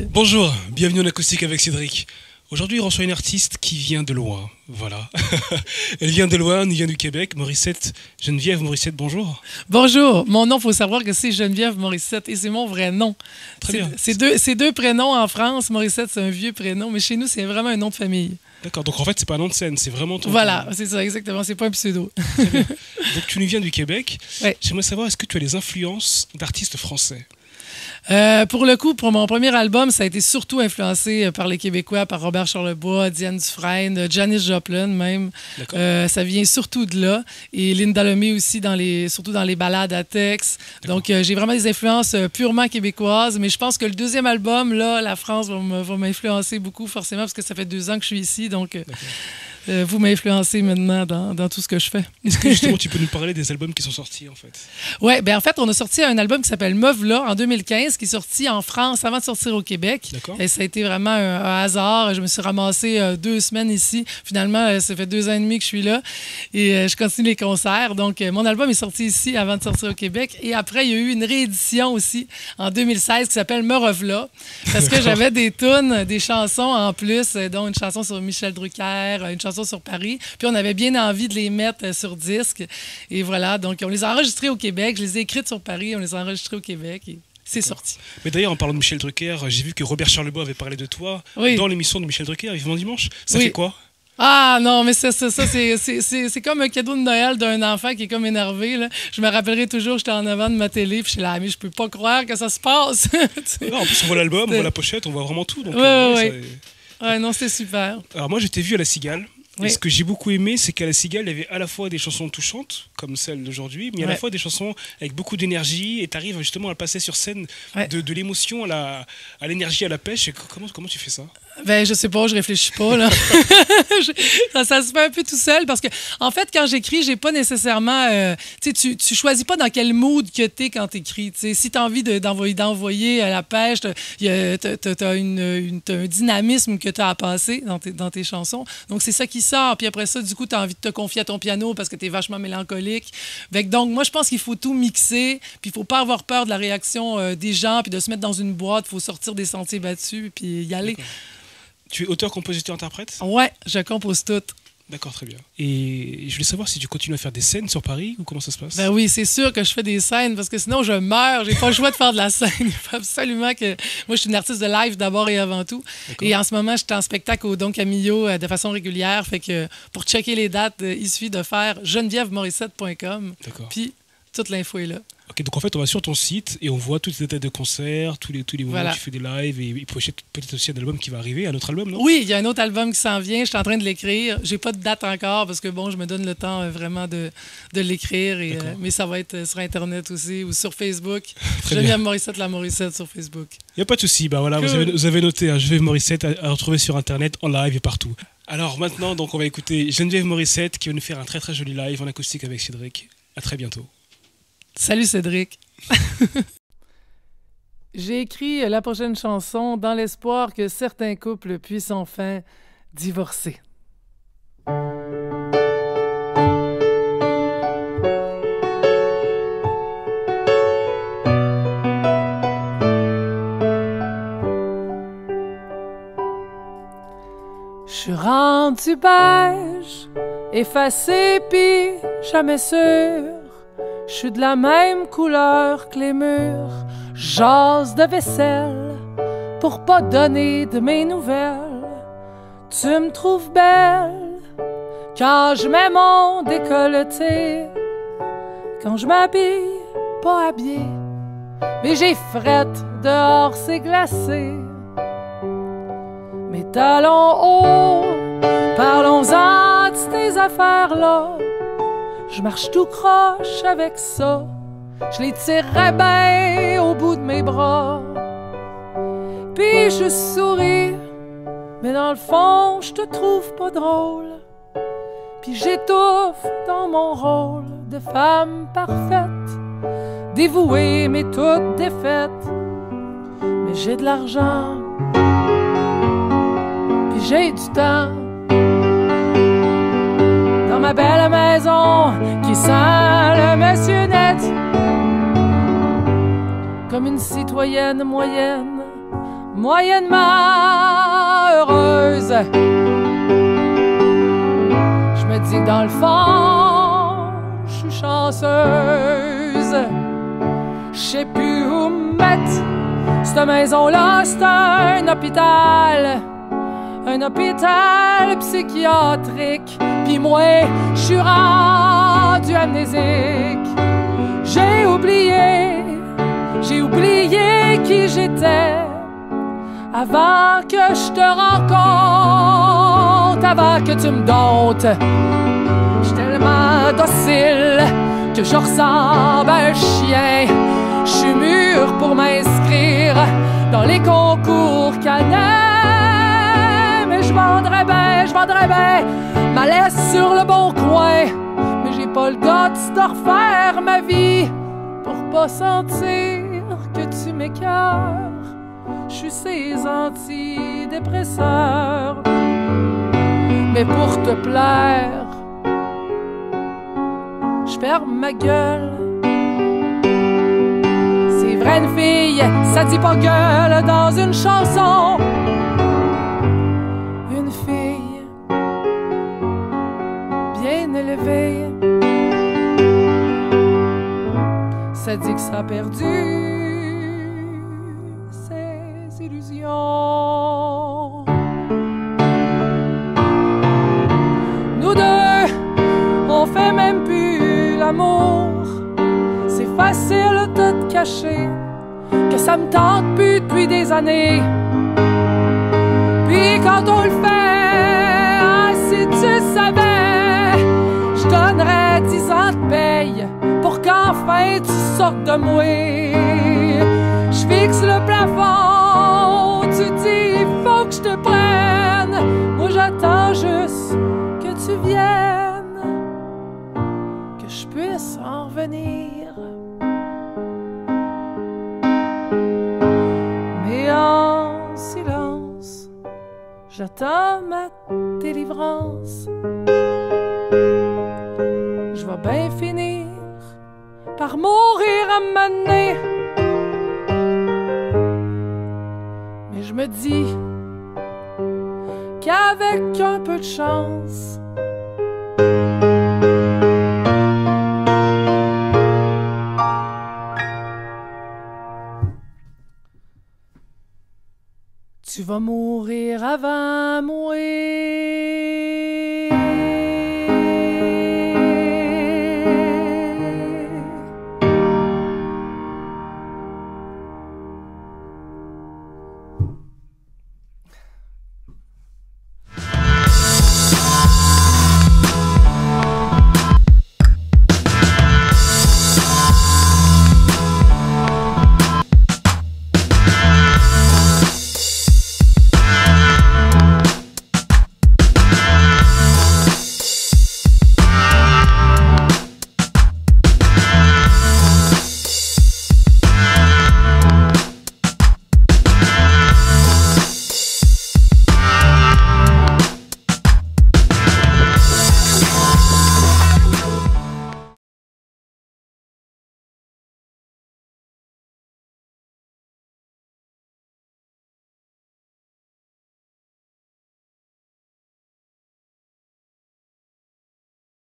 Bonjour, bienvenue en acoustique avec Cédric. Aujourd'hui, on reçoit une artiste qui vient de loin, voilà. Elle vient de loin, elle vient du Québec, Morissette, Geneviève Morissette, bonjour. Bonjour, mon nom, il faut savoir que c'est Geneviève Morissette et c'est mon vrai nom. Très bien. C'est deux prénoms en France, Morissette c'est un vieux prénom, mais chez nous c'est vraiment un nom de famille. D'accord, donc en fait c'est pas un nom de scène, c'est vraiment ton... Voilà, c'est ça exactement, c'est pas un pseudo. Très bien. Donc tu nous viens du Québec, ouais. J'aimerais savoir, est-ce que tu as des influences d'artistes français ? Pour le coup, pour mon premier album, ça a été surtout influencé par les Québécois, par Robert Charlebois, Diane Dufresne, Janis Joplin même. Ça vient surtout de là. Et Linda Lemay aussi, surtout dans les ballades à texte. Donc, j'ai vraiment des influences purement québécoises. Mais je pense que le deuxième album, là, la France va m'influencer beaucoup, forcément, parce que ça fait 2 ans que je suis ici. Donc, vous m'influencez maintenant dans tout ce que je fais. Est-ce que justement tu peux nous parler des albums qui sont sortis en fait? Oui, ben en fait, on a sorti un album qui s'appelle Me V'là en 2015, qui est sorti en France avant de sortir au Québec. Et ça a été vraiment un hasard. Je me suis ramassée 2 semaines ici. Finalement, ça fait 2 ans et demi que je suis là et je continue les concerts. Donc, mon album est sorti ici avant de sortir au Québec. Et après, il y a eu une réédition aussi en 2016 qui s'appelle Me Rev'là parce que j'avais des tunes, des chansons en plus, dont une chanson sur Michel Drucker, une chanson sur Paris. Puis on avait bien envie de les mettre sur disque. Et voilà, donc on les a enregistrés au Québec. Je les ai écrites sur Paris, on les a enregistrés au Québec et c'est sorti. Mais d'ailleurs, en parlant de Michel Drucker, j'ai vu que Robert Charlebois avait parlé de toi dans l'émission de Michel Drucker, Vivement Dimanche. Ça fait quoi? Ah non, mais ça c'est comme un cadeau de Noël d'un enfant qui est comme énervé. Là. Je me rappellerai toujours, j'étais en avant de ma télé, puis je suis là, mais je peux pas croire que ça se passe. Non, en plus, on voit l'album, on voit la pochette, on voit vraiment tout. Donc, ouais, non, c'était super. Alors moi, j'étais vu à la Cigale. Et ce que j'ai beaucoup aimé, c'est qu'à la Cigale, il y avait à la fois des chansons touchantes, comme celle d'aujourd'hui, mais à la fois des chansons avec beaucoup d'énergie, et tu arrives justement à passer sur scène de l'émotion à l'énergie, à la pêche. Et comment tu fais ça? Ben, je sais pas, je réfléchis pas, là. ça se fait un peu tout seul parce que, en fait, quand j'écris, j'ai pas nécessairement. Tu choisis pas dans quel mood que t'es quand t'écris. Si t'as envie d'envoyer à la pêche, t'as un dynamisme que t'as à passer dans tes chansons. Donc, c'est ça qui sort. Puis après ça, du coup, t'as envie de te confier à ton piano parce que t'es vachement mélancolique. Donc, moi, je pense qu'il faut tout mixer. Puis, il faut pas avoir peur de la réaction des gens, puis de se mettre dans une boîte. Il faut sortir des sentiers battus, puis y aller. Tu es auteur, compositeur, interprète? Ouais, je compose tout. D'accord, très bien. Et je voulais savoir si tu continues à faire des scènes sur Paris ou comment ça se passe? Ben oui, c'est sûr que je fais des scènes parce que sinon je meurs. J'ai pas le choix de faire de la scène. Il faut absolument que... Moi, je suis une artiste de live d'abord et avant tout. Et en ce moment, je suis en spectacle au Don Camillo de façon régulière. Fait que pour checker les dates, il suffit de faire genevièvemorissette.com. Puis toute l'info est là. Ok, donc en fait, on va sur ton site et on voit toutes les dates de concerts, tous les moments où tu fais des lives et peut-être aussi un album qui va arriver, un autre album, non? Oui, il y a un autre album qui s'en vient. Je suis en train de l'écrire. J'ai pas de date encore parce que bon, je me donne le temps vraiment de l'écrire. Mais ça va être sur Internet aussi ou sur Facebook. Geneviève Morissette, la Morissette sur Facebook. Il n'y a pas de souci. Bah voilà, vous avez noté Geneviève Morissette à retrouver sur Internet, en live et partout. Alors maintenant, donc, on va écouter Geneviève Morissette qui va nous faire un très très joli live en acoustique avec Cédric. À très bientôt. Salut Cédric. J'ai écrit la prochaine chanson dans l'espoir que certains couples puissent enfin divorcer. Je suis rendu beige, effacé pis jamais sûr. Je suis de la même couleur que les murs, j'ose de vaisselle pour pas donner de mes nouvelles. Tu me trouves belle quand je mets mon décolleté, quand je m'habille pas habillée, mais j'ai frette dehors c'est glacé. Mes talons hauts, parlons-en de ces affaires-là. Je marche tout croche avec ça, je les tirerais bien au bout de mes bras. Puis je souris, mais dans le fond, je te trouve pas drôle. Puis j'étouffe dans mon rôle de femme parfaite, dévouée mais toute défaite. Mais j'ai de l'argent, puis j'ai du temps. Dans ma belle maison qui sent le monsieur net. Comme une citoyenne moyenne, moyennement heureuse. Je me dis que dans le fond, je suis chanceuse. Je sais plus où me mettre. Cette maison-là, c'est un hôpital psychiatrique. Puis moi, je suis rendu amnésique. J'ai oublié qui j'étais avant que je te rencontre, avant que tu me domptes. Je suis tellement docile que je ressemble à un chien. Je suis mûr pour m'inscrire dans les concours canets. Mais je vendrais bien ma laisse sur le bon coin. Mais j'ai pas le guts de refaire ma vie pour pas sentir que tu m'écœures. Je suis ces antidépresseurs. Mais pour te plaire, je ferme ma gueule. C'est vrai, une fille, ça dit pas gueule dans une chanson. Une fille bien élevée, ça dit que ça a perdu ses illusions. Nous deux, on fait même plus l'amour. C'est facile de te cacher que ça me tente plus depuis des années. Puis quand on le fait, ah, si tu savais, je donnerais 10 ans de paye pour qu'enfin tu sortes de moi. Je fixe le plafond, tu dis il faut que je te prenne. Moi j'attends juste que tu viennes, que je puisse en revenir. Mais en silence, j'attends ma délivrance. Je vais bien finir par mourir à un moment donné. Mais je me dis qu'avec un peu de chance, tu vas mourir avant moi.